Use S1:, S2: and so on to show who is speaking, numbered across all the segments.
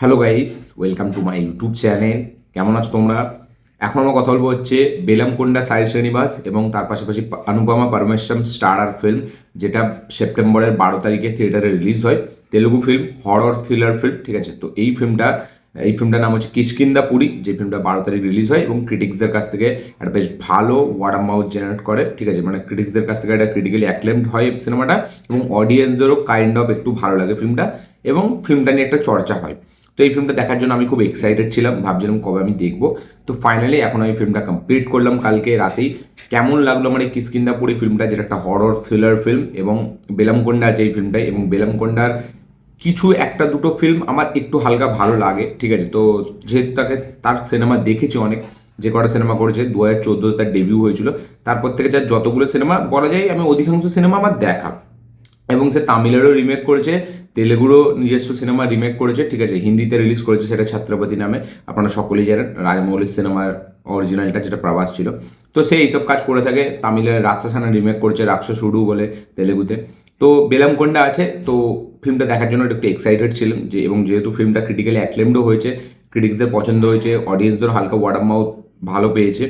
S1: Hello guys, welcome to my YouTube channel. কেমন আছো তোমরা? এখন আমরা কথা বলবো হচ্ছে বেলামকোন্ডা সাই শ্রীনিবাস এবং তার পাশাপাশি অনুপমা পরমেশ্বরম স্টারার ফিল্ম, যেটা সেপ্টেম্বরের 12 তারিখে থিয়েটারে রিলিজ হয়। Telugu film, horror thriller film, ঠিক আছে। তো এই ফিল্মটার নাম হচ্ছে কিষ্কিন্দা পুরী, যে ফিল্মটা 12 তারিখ রিলিজ হয় এবং ক্রিটিক্সদের কাছ থেকে একটা বেশ ভালো ওয়ার্ড অফ মাউথ জেনারেট করে, ঠিক আছে। মানে ক্রিটিক্সদের কাছ থেকে একটা ক্রিটিক্যালি অ্যাক্লেমড হয় সিনেমাটা, এবং অডিয়েন্সদেরও কাইন্ড অফ একটু ভালো লাগে ফিল্মটা, এবং ফিল্মটা নিয়ে একটা চর্চা হয়। তো এই ফিল্মটা দেখার জন্য আমি খুব এক্সাইটেড ছিলাম, ভাবছিলাম কবে আমি দেখবো। তো ফাইনালি এখন আমি ফিল্মটা কমপ্লিট করলাম কালকে রাতেই। কেমন লাগলো আমার এই কিষ্কিন্ধাপুরী ফিল্মটা, যেটা একটা হরর থ্রিলার ফিল্ম, এবং বেলামকোন্ডা আছে এই ফিল্মটাই, এবং বেলামকোন্ডার কিছু একটা দুটো ফিল্ম আমার একটু হালকা ভালো লাগে, ঠিক আছে। তো যেহেতু তার সিনেমা দেখেছি অনেক, যে কটা সিনেমা করেছে 2014 তার ডেবিউ হয়েছিল, তারপর থেকে যার যতগুলো সিনেমা বলা যায়, আমি অধিকাংশ সিনেমা আমার দেখা। এবং সে তামিলেরও রিমেক করেছে, তেলেগুরও নিজস্ব সিনেমা রিমেক করেছে, ঠিক আছে। হিন্দিতে রিলিজ করেছে সেটা ছত্রপতি নামে, আপনারা সকলেই জানেন, রাজমৌলির সিনেমার অরিজিনালটা, যেটা প্রভাস ছিল। তো সে এইসব কাজ করে থাকে। তামিলের রাক্ষসানা রিমেক করেছে, রাক্ষসুডু বলে তেলেগুতে। তো বেলামকোন্ডা আছে, তো ফিল্মটা দেখার জন্য একটু এক্সাইটেড ছিলাম, যে এবং যেহেতু ফিল্মটা ক্রিটিক্যালি অ্যাক্লেমডও হয়েছে, ক্রিটিক্সদের পছন্দ হয়েছে, অডিয়েন্সদের হালকা ওয়ার্ড অফ মাউথ ভালো পেয়েছে,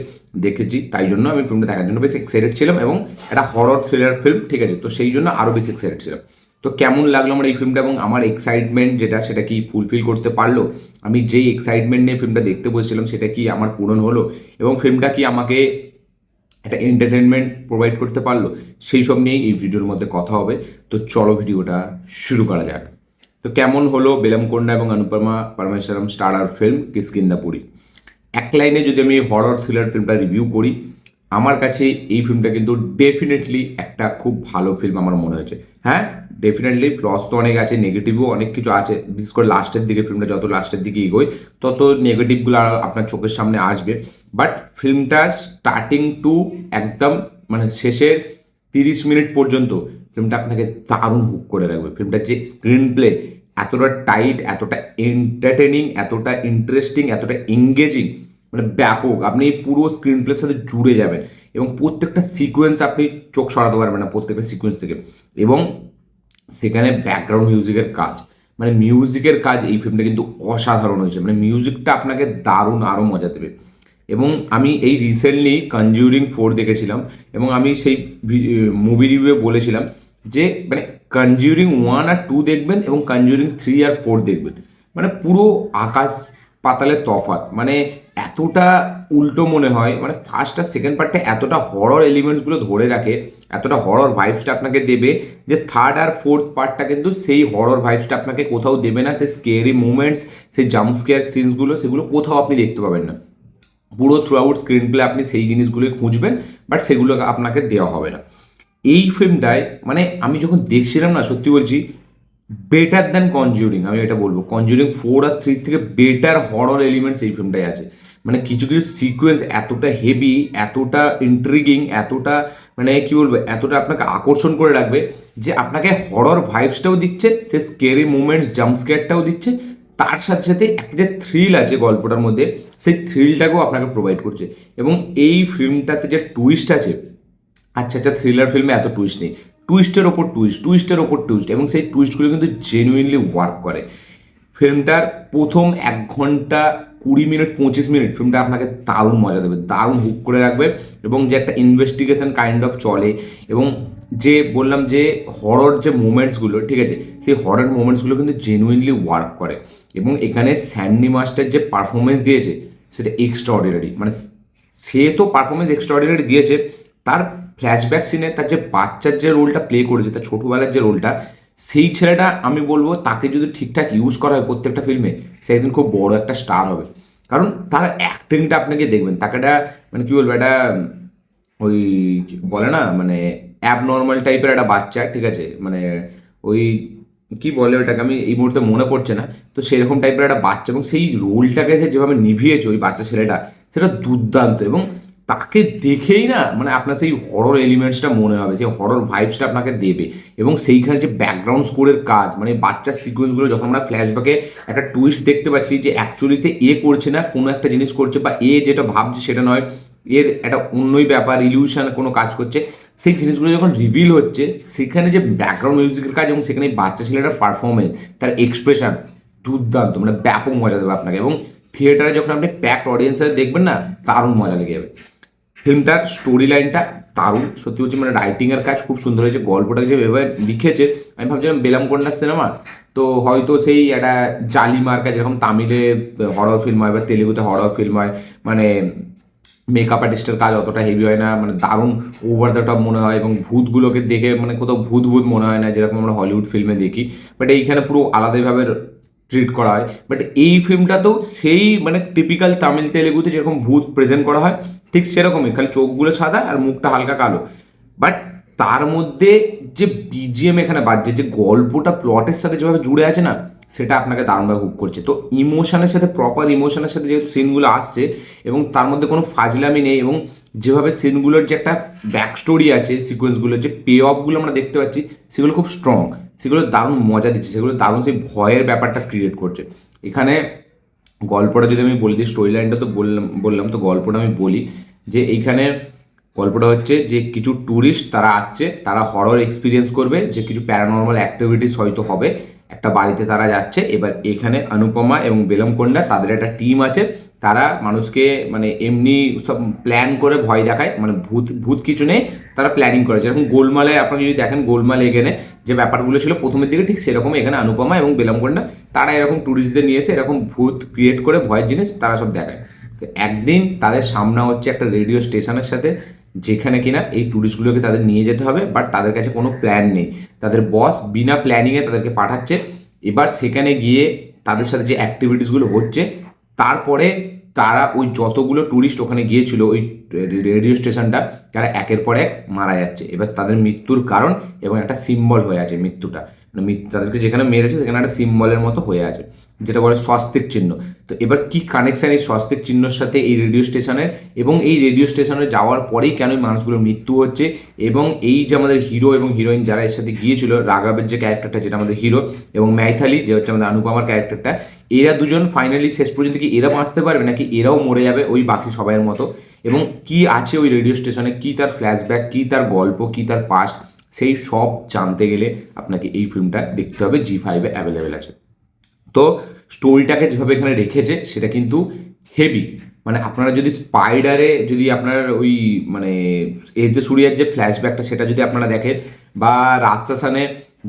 S1: দেখেছি, তাই জন্য আমি ফিল্মটা দেখার জন্য বেশ এক্সাইটেড ছিলাম। এবং একটা হরর থ্রিলার ফিল্ম, ঠিক আছে, তো সেই জন্য আরও বেশি এক্সাইটেড ছিলাম। তো কেমন লাগলো আমার এই ফিল্মটা, এবং আমার এক্সাইটমেন্ট যেটা, সেটা কি ফুলফিল করতে পারলো? আমি যেই এক্সাইটমেন্ট নিয়ে ফিল্মটা দেখতে বসেছিলাম, সেটা কি আমার পূরণ হলো? এবং ফিল্মটা কি আমাকে একটা এন্টারটেনমেন্ট প্রোভাইড করতে পারলো? সেই সব নিয়েই এই ভিডিওর মধ্যে কথা হবে। তো চলো ভিডিওটা শুরু করা যাক। তো কেমন হলো বেলামকোন্ডা এবং অনুপমা পরমেশ্বরম স্টারার ফিল্ম কিষ্কিন্ধাপুরী? এক লাইনে যদি আমি হরর থ্রিলার ফিল্মটা রিভিউ করি, আমার কাছে এই ফিল্মটা কিন্তু ডেফিনেটলি একটা খুব ভালো ফিল্ম আমার মনে হয়েছে। হ্যাঁ, ডেফিনেটলি ফ্লস তো অনেক আছে, নেগেটিভও অনেক কিছু আছে, বিশেষ করে লাস্টের দিকে, ফিল্মটা যত লাস্টের দিকে এগোয় তত নেগেটিভগুলো আপনার চোখের সামনে আসবে। বাট ফিল্মটার স্টার্টিং টু একদম মানে শেষের 30 মিনিট পর্যন্ত ফিল্মটা আপনাকে দারুণ হুক করে রাখবে। ফিল্মটার যে স্ক্রিন প্লে এতটা টাইট, এতটা এন্টারটেনিং, এতটা ইন্টারেস্টিং, এতটা এঙ্গেজিং, মানে ব্যাপক। আপনি পুরো স্ক্রিন প্লের সাথে জুড়ে যাবেন, এবং প্রত্যেকটা সিকোয়েন্স আপনি চোখ সরাতে পারবেন না প্রত্যেকটা সিকোয়েন্স থেকে। এবং সেখানে ব্যাকগ্রাউন্ড মিউজিকের কাজ, মানে মিউজিকের কাজ এই ফিল্মটা কিন্তু অসাধারণ হয়েছে। মানে মিউজিকটা আপনাকে দারুণ আরও মজা দেবে। এবং আমি এই রিসেন্টলি কনজিউরিং 4 দেখেছিলাম, এবং আমি সেই মুভি রিভিউয়ে বলেছিলাম যে মানে কনজিউরিং 1 আর 2 দেখবেন, এবং কনজিউরিং 3 আর 4 দেখবেন, মানে পুরো আকাশ পাতালের তফাৎ। মানে এতটা উল্টো মনে হয়, মানে ফার্স্ট আর সেকেন্ড পার্টটা এতটা হরর এলিমেন্টসগুলো ধরে রাখে, এতটা হরর ভাইবসটা আপনাকে দেবে, যে থার্ড আর ফোর্থ পার্টটা কিন্তু সেই হরর ভাইবসটা আপনাকে কোথাও দেবে না। সেই স্কেয়ারি মুভমেন্টস, সেই জাম্প স্কেয়ার সিনসগুলো, সেগুলো কোথাও আপনি দেখতে পাবেন না। পুরো থ্রু আউট স্ক্রিন প্লে আপনি সেই জিনিসগুলোই খুঁজবেন, বাট সেগুলো আপনাকে দেওয়া হবে না এই ফিল্মটায়। মানে আমি যখন দেখছিলাম না, সত্যি বলছি, বেটার দ্যান কনজিউরিং, আমি এটা বলবো। কনজিউরিং 4 আর 3 থেকে বেটার হরর এলিমেন্টস এই ফিল্মটায় আছে। মানে কিছু কিছু সিকোয়েন্স এতটা হেভি, এতটা ইন্ট্রিগিং, এতটা মানে কি বলবো, এতটা আপনাকে আকর্ষণ করে রাখবে, যে আপনাকে হরর ভাইবসটাও দিচ্ছে, সে স্কেরি মুভমেন্টস, জাম্প স্কেয়ারটাও দিচ্ছে, তার সাথে সাথে একটা যে থ্রিল আছে গল্পটার মধ্যে, সেই থ্রিলটাকেও আপনাকে প্রোভাইড করছে। এবং এই ফিল্মটাতে যে টুইস্ট আছে, আচ্ছা আচ্ছা, থ্রিলার ফিল্মে এত টুইস্ট নেই, টুইস্টের ওপর টুইস্ট, টুইস্টের ওপর টুইস্ট, এবং সেই টুইস্টগুলো কিন্তু জেনুইনলি ওয়ার্ক করে। ফিল্মটার প্রথম 1 ঘন্টা 20 মিনিট 25 মিনিট ফিল্মটা আপনাকে দারুণ মজা দেবে, দারুণ হুক করে রাখবে। এবং যে একটা ইনভেস্টিগেশন কাইন্ড অফ চলে, এবং যে বললাম যে হরর যে মুমেন্টসগুলো, ঠিক আছে, সেই হরর মুমেন্টসগুলো কিন্তু জেনুইনলি ওয়ার্ক করে। এবং এখানে স্যান্ডি মাস্টার যে পারফরমেন্স দিয়েছে, সেটা এক্সট্রা অর্ডিনারি। মানে সে তো পারফরমেন্স এক্সট্রা অর্ডিনারি দিয়েছে, তার ফ্ল্যাশব্যাক সিনে তার যে বাচ্চার যে রোলটা প্লে করেছে, তার ছোটোবেলার যে রোলটা, সেই ছেলেটা, আমি বলবো তাকে যদি ঠিকঠাক ইউজ করা হয় প্রত্যেকটা ফিল্মে, সে একদিন খুব বড় একটা স্টার হবে। কারণ তার অ্যাক্টিংটা আপনাকে দেখবেন, তাকে একটা মানে কী বলবো, একটা ওই বলে না, মানে অ্যাবনর্মাল টাইপের একটা বাচ্চা, ঠিক আছে, মানে ওই কি বলে ওটাকে, আমি এই মুহূর্তে মনে পড়ছে না। তো সেরকম টাইপের একটা বাচ্চা, এবং সেই রোলটাকে সে যেভাবে নিভিয়েছে ওই বাচ্চা ছেলেটা, সেটা দুর্দান্ত। এবং তাকে দেখেই না, মানে আপনার সেই হরর এলিমেন্টসটা মনে হবে, সেই হরর ভাইবসটা আপনাকে দেবে। এবং সেইখানে যে ব্যাকগ্রাউন্ড স্কোরের কাজ, মানে বাচ্চার সিকোয়েন্সগুলো, যখন আমরা ফ্ল্যাশব্যাকে একটা টুইস্ট দেখতে পাচ্ছি, যে অ্যাকচুয়ালিতে করছে না, কোনো একটা জিনিস করছে, বা যেটা ভাবছে সেটা নয়, এর একটা অন্যই ব্যাপার, ইলিউশন কোনো কাজ করছে, সেই জিনিসগুলো যখন রিভিল হচ্ছে, সেখানে যে ব্যাকগ্রাউন্ড মিউজিকের কাজ, এবং সেখানে বাচ্চা ছেলেটার পারফরমেন্স, তার এক্সপ্রেশন, দুর্দান্ত, মানে ব্যাপক মজা দেবে আপনাকে। এবং থিয়েটারে যখন আপনি প্যাকড অডিয়েন্সের দেখবেন না, দারুণ মজা লেগে যাবে। ফিল্মটার স্টোরি লাইনটা দারুণ, সত্যি বলছি, মানে রাইটিংয়ের কাজ খুব সুন্দর হয়েছে। গল্পটা যে এবার লিখেছে, আমি ভাবছিলাম বেলাম কন্যার সিনেমা, তো হয়তো সেই একটা জালি মার্কা, যেরকম তামিলে হরর ফিল্ম হয় বা তেলেগুতে হরর ফিল্ম হয়, মানে মেকআপ আর্টিস্টের কাজ অতটা হেভি হয় না, মানে দারুণ ওভার দ্য টপ মনে হয়, এবং ভূতগুলোকে দেখে মানে কোথাও ভূত ভূত মনে হয় না, যেরকম আমরা হলিউড ফিল্মে দেখি। বাট এইখানে পুরো আলাদাভাবে ট্রিট করা হয়। বাট এই ফিল্মটাতেও সেই মানে টিপিক্যাল তামিল তেলেগুতে যেরকম ভূত প্রেজেন্ট করা হয়, ঠিক সেরকমই, খালি চোখগুলো সাদা আর মুখটা হালকা কালো। বাট তার মধ্যে যে বিজিএম এখানে বাজছে, যে গল্পটা প্লটের সাথে যেভাবে জুড়ে আছে না, সেটা আপনাকে দারুণভাবে হুক করছে। তো ইমোশনের সাথে, প্রপার ইমোশনের সাথে যেহেতু সিনগুলো আসছে, এবং তার মধ্যে কোনো ফাজলামি নেই, এবং যেভাবে সিনগুলোর যে একটা ব্যাক স্টোরি আছে, সিকোয়েন্সগুলোর যে পে অফগুলো আমরা দেখতে পাচ্ছি, সেগুলো খুব স্ট্রং, সেগুলো দারুণ মজা দিচ্ছে, সেগুলো দারুণ সেই ভয়ের ব্যাপারটা ক্রিয়েট করছে। এখানে গল্পটা যদি আমি বলি, যে স্টোরি লাইনটা তো বললাম, তো গল্পটা আমি বলি, যে এইখানে গল্পটা হচ্ছে যে কিছু ট্যুরিস্ট তারা আসছে, তারা হরর এক্সপিরিয়েন্স করবে, যে কিছু প্যারানর্মাল অ্যাক্টিভিটিস হয়তো হবে, একটা বাড়িতে তারা যাচ্ছে। এবার এখানে অনুপমা এবং বেলমকোন্ডা, তাদের একটা টিম আছে, তারা মানুষকে মানে এমনি সব প্ল্যান করে ভয় দেখায়, মানে ভূত ভূত কিছু নেই, তারা প্ল্যানিং করে। যেরকম গোলমালে আপনি যদি দেখেন, গোলমালে এখানে যে ব্যাপারগুলো ছিল প্রথমের দিকে, ঠিক সেরকম এখানে অনুপমা এবং বেলমকোন্ডা তারা এরকম ট্যুরিস্টদের নিয়েছে, এরকম ভূত ক্রিয়েট করে ভয়ের জিনিস তারা সব দেখায়। তো একদিন তাদের সামনা হচ্ছে একটা রেডিও স্টেশনের সাথে, যেখানে কিনা এই ট্যুরিস্টগুলোকে তাদের নিয়ে যেতে হবে, বাট তাদের কাছে কোনো প্ল্যান নেই। তাদের বস বিনা প্ল্যানিংয়ে তাদেরকে পাঠাচ্ছে। এবার সেখানে গিয়ে তাদের সাথে যে অ্যাক্টিভিটিসগুলো হচ্ছে, তারপরে তারা ওই যতগুলো ট্যুরিস্ট ওখানে গিয়েছিল ওই রেডিও স্টেশনটা, তারা একের পর এক মারা যাচ্ছে। এবার তাদের মৃত্যুর কারণ এবং একটা সিম্বল হয়ে আছে মৃত্যুটা, মানে তাদেরকে যেখানে মেরেছে সেখানে একটা সিম্বলের মতো হয়ে আছে, যেটা বলে স্বস্তিক চিহ্ন। তো এবার কি কানেকশান এই স্বস্তিক চিহ্নর সাথে এই রেডিও স্টেশনের, এবং এই রেডিও স্টেশনে যাওয়ার পরেই কেন এই মানুষগুলোর মৃত্যু হচ্ছে, এবং এই যে আমাদের হিরো এবং হিরোইন যারা এর সাথে গিয়েছিল, রাঘবের যে ক্যারেক্টারটা, যেটা আমাদের হিরো, এবং ম্যাইথালি যে হচ্ছে আমাদের অনুপমার ক্যারেক্টারটা, এরা দুজন ফাইনালি শেষ পর্যন্ত কি এরা বাঁচতে পারবে, নাকি এরাও মরে যাবে ওই বাকি সবাইয়ের মতো, এবং কি আছে ওই রেডিও স্টেশনে, কি তার ফ্ল্যাশব্যাক, কি তার গল্প, কি তার পাস্ট, সেই সব জানতে গেলে আপনাকে এই ফিল্মটা দেখতে হবে। জি5-এ অ্যাভেলেবেল আছে। তো স্টোরিটাকে যেভাবে এখানে রেখেছে সেটা কিন্তু হেভি। মানে আপনারা যদি স্পাইডারে যদি আপনার ওই মানে এস জে সুরিয়ার যে ফ্ল্যাশব্যাকটা, সেটা যদি আপনারা দেখেন, বা রাতসাসানে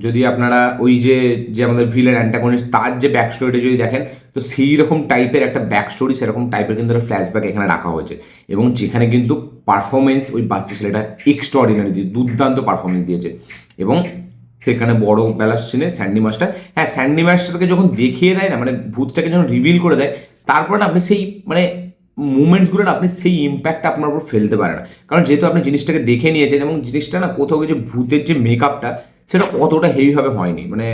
S1: যদি আপনারা ওই যে যে আমাদের ভিলেন অ্যান্টাগনিস্ট তার যে ব্যাক স্টোরিটা যদি দেখেন, তো সেই রকম টাইপের একটা ব্যাক স্টোরি, সেরকম টাইপের কিন্তু একটা ফ্ল্যাশব্যাক এখানে রাখা হয়েছে। এবং যেখানে কিন্তু পারফরমেন্স ওই বাচ্চা ছেলেটা এক্সট্রাঅর্ডিনারি দিয়ে দুর্দান্ত পারফরমেন্স দিয়েছে। এবং সেখানে বড় বেলাস চিনে স্যান্ডি মাস্টার, হ্যাঁ স্যান্ডি মাস্টারকে যখন দেখিয়ে দেয় না, মানে ভূতটাকে যখন রিভিল করে দেয়, তারপরে না আপনি সেই মানে মুমেন্টসগুলো না আপনি সেই ইম্প্যাক্ট আপনার উপর ফেলতে পারে না। কারণ যেহেতু আপনি জিনিসটাকে দেখে নিয়েছেন, এবং জিনিসটা না কোথাও যে ভূতের যে মেকআপটা, সেটা অতটা হেভিভাবে হয়নি, মানে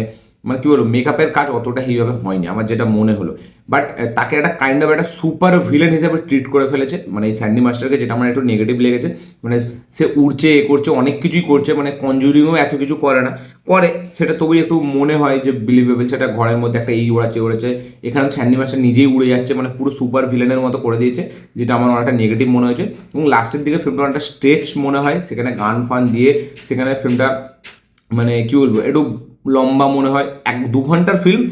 S1: মানে কী বলবো, মেকআপের কাজ অতটা হেভিভাবে হয়নি আমার যেটা মনে হলো। বাট তাকে একটা কাইন্ড অফ একটা সুপার ভিলেন হিসেবে ট্রিট করে ফেলেছে, মানে এই স্যান্ডি মাস্টারকে, যেটা আমার একটু নেগেটিভ লেগেছে। মানে সে উড়ছে, এ করছে, অনেক কিছুই করছে, মানে কনজুরিংও এত কিছু করে না, করে সেটা তবুই একটু মনে হয় যে বিলিভেবল। সেটা ঘরের মধ্যে একটা এই ওড়াচ্ছে, এখানে স্যান্ডি মাস্টার নিজেই উড়ে যাচ্ছে, মানে পুরো সুপার ভিলেনের মতো করে দিয়েছে, যেটা আমার অনেকটা নেগেটিভ মনে হয়েছে। এবং লাস্টের দিকে ফিল্মটা অনেকটা স্ট্রেচ মনে হয়, সেখানে গান ফান দিয়ে সেখানে ফিল্মটা মানে কী বলবো, একটু লম্বা মনে হয়। 1-2 ঘন্টার ফিল্ম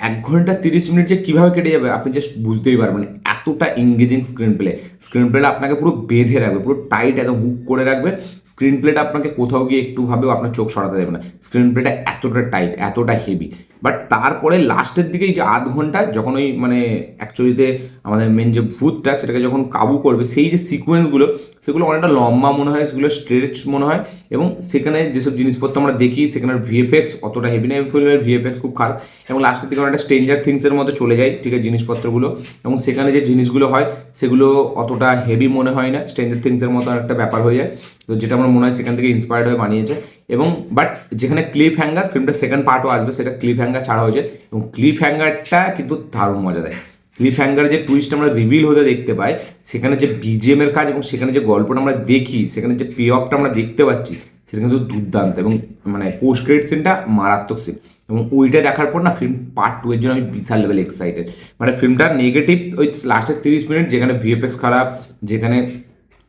S1: 1 ঘন্টা 30 মিনিট যে কীভাবে কেটে যাবে আপনি জাস্ট বুঝতেই পারবেন। মানে এতটা এঙ্গেজিং স্ক্রিন প্লেটা আপনাকে পুরো বেঁধে রাখবে, পুরো টাইট একদম হুক করে রাখবে। স্ক্রিন প্লেটা আপনাকে কোথাও গিয়ে একটু ভাবেও আপনার চোখ সরাতে দেবে না, স্ক্রিন প্লেটা এতটা টাইট, এতটা হেভি। বাট তারপরে লাস্টের দিকে এই যে আধ ঘন্টা, যখন ওই মানে অ্যাকচুয়ালিতে আমাদের মেন যে ভূতটা, সেটাকে যখন কাবু করবে, সেই যে সিকোয়েন্সগুলো, সেগুলো অনেকটা লম্বা মনে হয়, সেগুলো স্ট্রেচ মনে হয়। এবং সেখানে যেসব জিনিসপত্র আমরা দেখি, সেখানে ভিএফএক্স অতটা হেভি না, ফিল্মের ভিএফএক্স খুব খারাপ। এবং লাস্টের দিকে অনেকটা স্ট্রেঞ্জার থিংসের মধ্যে চলে যায়, ঠিক আছে, জিনিসপত্রগুলো। এবং সেখানে যে জিনিসগুলো হয় সেগুলো অতটা হেভি মনে হয় না, স্ট্রেঞ্জার থিংসের মতো একটা ব্যাপার হয়ে যায়। তো যেটা আমার মনে হয় সেখান থেকে ইন্সপায়ার্ড হয়ে বানিয়েছে। এবং বাট যেখানে ক্লিফ হ্যাঙ্গার, ফিল্মটা সেকেন্ড পার্টও আসবে, সেটা ক্লিফ হ্যাঙ্গার ছাড়া হয়েছে। এবং ক্লিফ হ্যাঙ্গারটা কিন্তু দারুণ মজা দেয়। ক্লিফ হ্যাঙ্গারে যে টুইস্ট আমরা রিভিল হতে দেখতে পাই, সেখানে যে বিজিএমের কাজ, এবং সেখানে যে গল্পটা আমরা দেখি, সেখানে যে পে অফটা আমরা দেখতে পাচ্ছি, সেটা কিন্তু দুর্দান্ত। এবং মানে পোস্ট ক্রেডিট সিনটা মারাত্মক সিন। এবং ওইটা দেখার পর না ফিল্ম পার্ট 2 এর জন্য আমি বিশাল লেভেল এক্সাইটেড। মানে ফিল্মটার নেগেটিভ ওই লাস্টের 30 মিনিট, যেখানে ভিএফএক্স খারাপ, যেখানে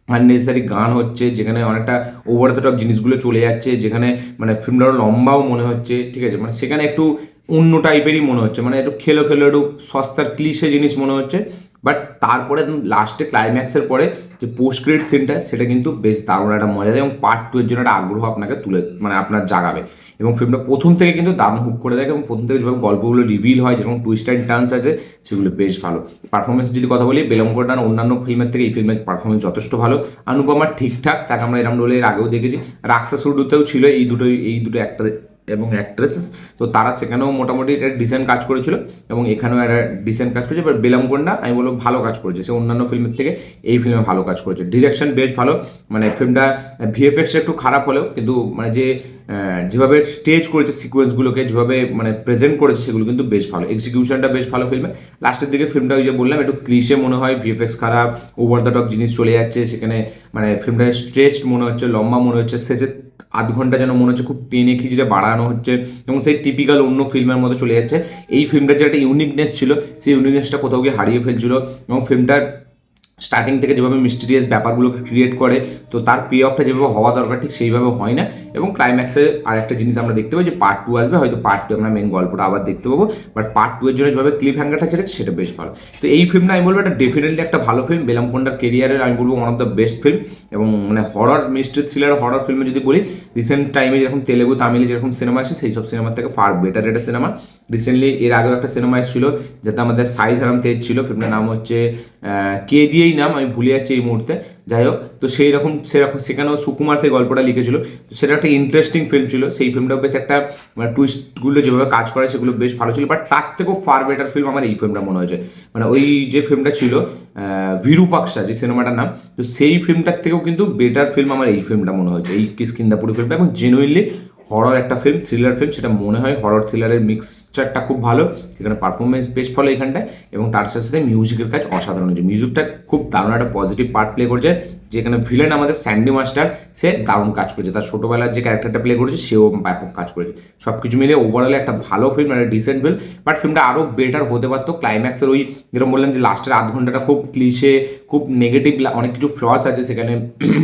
S1: আননেসেসারি গান হচ্ছে, যেখানে অনেকটা ওভার দ্য টপ জিনিসগুলো চলে যাচ্ছে, যেখানে মানে ফিল্মটা লম্বাও মনে হচ্ছে, ঠিক আছে, মানে সেখানে একটু অন্য টাইপেরই মনে হচ্ছে, মানে একটু খেলো খেলো একটু সস্তার ক্লিশে জিনিস মনে হচ্ছে। বাট তারপরে লাস্টে ক্লাইম্যাক্সের পরে যে পোস্ট ক্রেডিট সিনটা, সেটা কিন্তু বেশ দারুণ একটা মজা দেয় এবং পার্ট টু এর জন্য একটা আগ্রহ আপনাকে মানে আপনার জাগাবে। এবং ফিল্মটা প্রথম থেকে কিন্তু দারুণ হুক করে দেয়, এবং প্রথম থেকে যেভাবে গল্পগুলো রিভিল হয়, যেরকম টুইস্ট অ্যান্ড টার্নস আছে, সেগুলো বেশ ভালো। পারফরমেন্স যদি কথা বলি, বেলমকোন্ডার অন্যান্য ফিল্মের থেকে এই ফিল্মের পারফরমেন্স যথেষ্ট ভালো। অনুপমা ঠিকঠাক, তাকে আমরা এরম রোলে এর আগেও দেখেছি, রাক্সাসুরুতেও ছিল এই দুটো অ্যাক্টর এবং অ্যাক্ট্রেসেস, তো তারা সেখানেও মোটামুটি একটা ডিসেন্ট কাজ করেছিল এবং এখানেও একটা ডিসেন্ট কাজ করেছে। এবার বেলমকোন্ডা আমি বলবো ভালো কাজ করেছে, সে অন্যান্য ফিল্মের থেকে এই ফিল্মে ভালো কাজ করেছে। ডিরেকশন বেশ ভালো, মানে ফিল্মটা ভিএফএক্স একটু খারাপ হলেও কিন্তু মানে যেভাবে স্টেজ করেছে সিকোয়েন্সগুলোকে, যেভাবে মানে প্রেজেন্ট করেছে, সেগুলো কিন্তু বেশ ভালো। এক্সিকিউশনটা বেশ ভালো ফিল্মে। লাস্টের দিকে ফিল্মটা ওই যে বললাম একটু ক্লিশে মনে হয়, ভিএফএক্স খারাপ, ওভার দ্য টপ জিনিস চলে যাচ্ছে সেখানে, মানে ফিল্মটা স্ট্রেচড মনে হচ্ছে, লম্বা মনে হচ্ছে, শেষে আধ ঘন্টা যেন মনে হচ্ছে খুব টেনে খিচিয়ে বাড়ানো হচ্ছে এবং সেই টিপিক্যাল অন্য ফিল্মের মতো চলে যাচ্ছে। এই ফিল্মটার যে একটা ইউনিকনেস ছিল, সেই ইউনিকনেসটা কোথাও গিয়ে হারিয়ে ফেলছিল এবং ফিল্মটার স্টার্টিং থেকে যেভাবে মিস্টিরিয়াস ব্যাপারগুলোকে ক্রিয়েট করে, তো তার পে অফটা যেভাবে হওয়া দরকার ঠিক সেইভাবে হয় না। এবং ক্লাইম্যাক্সে আর একটা জিনিস আমরা দেখতে পাই যে পার্ট টু আসবে, হয়তো পার্ট টু আমরা মেন গল্পটা আবার দেখতে পাবো, বাট পার্ট টু এর জন্য যেভাবে ক্লিপ হ্যাঙ্গারটা ছেড়েছে সেটা বেশ ভালো। তো এই ফিল্মটা আমি বলবো এটা ডেফিনেটলি একটা ভালো ফিল্ম, বেলামকোন্ডার কেরিয়ারের আমি বলবো one of the best film. এবং মানে হরর মিস্ট্রি থ্রিলার হরর ফিল্মে যদি বলি, রিসেন্ট টাইমে যেরকম তেলেগু তামিলে যেরকম সিনেমা আসে, সেই সব সিনেমার থেকে ফার বেটার একটা সিনেমা। রিসেন্টলি এর আগেও একটা সিনেমা এসেছিল, যাতে আমাদের সাই ধরম তেজ ছিল, ফিল্মটার নাম হচ্ছে কে দিয়েই নাম, আমি ভুলে যাচ্ছি এই মুহূর্তে। যাই হোক, তো সেরকম সেখানেও সুকুমার সেই গল্পটা লিখেছিল, তো সেটা একটা ইন্টারেস্টিং ফিল্ম ছিল। সেই ফিল্মটাও বেশ একটা মানে টুইস্টগুলো যেভাবে কাজ করে সেগুলো বেশ ভালো ছিল। বাট তার থেকেও ফার বেটার ফিল্ম আমার এই ফিল্মটা মনে হয়েছে। মানে ওই যে ফিল্মটা ছিল ভিরুপাক্ষা, যে সিনেমাটার নাম, তো সেই ফিল্মটার থেকেও কিন্তু বেটার ফিল্ম আমার এই ফিল্মটা মনে হয়েছে, এই কিষ্কিন্ধাপুরী ফিল্মটা। এবং জেনুইনলি হরর একটা ফিল্ম, থ্রিলার ফিল্ম, সেটা মনে হয় হরর থ্রিলারের মিক্সচারটা খুব ভালো, এখানে পারফরমেন্স বেশ ভালো এখানটায়। এবং তার সাথে সাথে মিউজিকের কাজ অসাধারণ হয়েছে, মিউজিকটা খুব দারুণ একটা পজিটিভ পার্ট প্লে করছে। যেখানে ভিলেন আমাদের স্যান্ডি মাস্টার, সে দারুণ কাজ করেছে, তার ছোটোবেলার যে ক্যারেক্টারটা প্লে করেছে সেও ব্যাপক কাজ করেছে। সব কিছু মিলিয়ে ওভারঅল একটা ভালো ফিল্ম, একটা ডিসেন্ট ফিল্ম। বাট ফিল্মটা আরও বেটার হতে পারতো। ক্লাইম্যাক্সের ওই যেরকম বললাম যে লাস্টের আধ ঘন্টাটা খুব ক্লিশে, খুব নেগেটিভ, অনেক কিছু ফ্লস আছে সেখানে,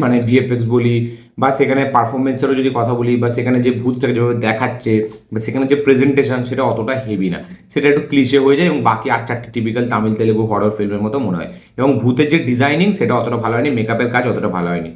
S1: মানে ভিএফএক্স বলি বা সেখানে পারফরমেন্সেরও যদি কথা বলি, বা সেখানে যে ভূতটাকে যেভাবে দেখাচ্ছে, বা সেখানে যে প্রেজেন্টেশন, সেটা অতটা হেভি না, সেটা একটু ক্লিশে হয়ে যায় এবং বাকি আর চারটে টিপিক্যাল তামিল তেলেগু হরর ফিল্মের মতো মনে হয়। এবং ভূতের যে ডিজাইনিং সেটা অতটা ভালো হয়নি, মেকআপের কাজ অতটা ভালো হয়নি।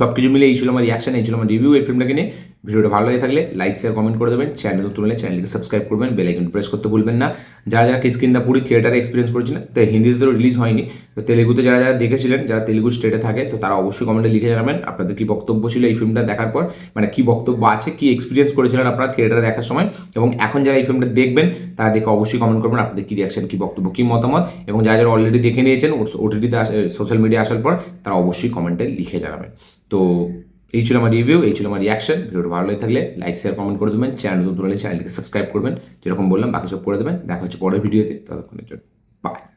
S1: সব কিছু মিলে এই ছিল আমার রিয়াকশন, এই ছিল আমার রিভিউ এই ফিল্মটাকে নিয়ে। ভিডিওটা ভালো লাগে থাকলে লাইক শেয়ার কমেন্ট করে দেবেন, চ্যানেল নতুন হলে চ্যানেলকে সাবস্ক্রাইব করবেন, বেল আইকন প্রেস করতে ভুলবেন না। যারা যারা কিষ্কিন্ধাপুরী থিয়েটারে এক্সপিরিয়েন্স করেছিলেন, তো হিন্দিতে তো রিলিজ হয়নি, তো তেলেগুতে যারা যারা দেখেছিলেন, যারা তেলেগু স্টেটে থাকে, তো তারা অবশ্যই কমেন্টে লিখে জানাবেন আপনাদের কী বক্তব্য ছিল এই ফিল্মটা দেখার পর, মানে কী বক্তব্য আছে, কী এক্সপিরিয়েন্স করেছিলেন আপনারা থিয়েটারে দেখার সময়। এবং এখন যারা এই ফিল্মটা দেখবেন, তারা দেখে অবশ্যই কমেন্ট করবেন আপনাদের কী রিয়াকশন, কী বক্তব্য, কী মতামত। এবং যারা যারা অলরেডি দেখে নিয়েছেন ওটিটিতে সোশ্যাল মিডিয়া আসার পর, তারা অবশ্যই কমেন্টে লিখে জানাবেন। তো এই ছিল আমার রিভিউ, এই ছিল আমার রিয়াকশন। ভিডিওটা ভালো লাগে থাকলে লাইক শেয়ার কমেন্ট করে দেবেন, চ্যানেল নতুন হলে চ্যানেলকে সাবস্ক্রাইব করবেন, যেরকম বললাম বাকি সব করে দেবেন। দেখা হচ্ছে পরের ভিডিওতে, ততক্ষণের জন্য বাই।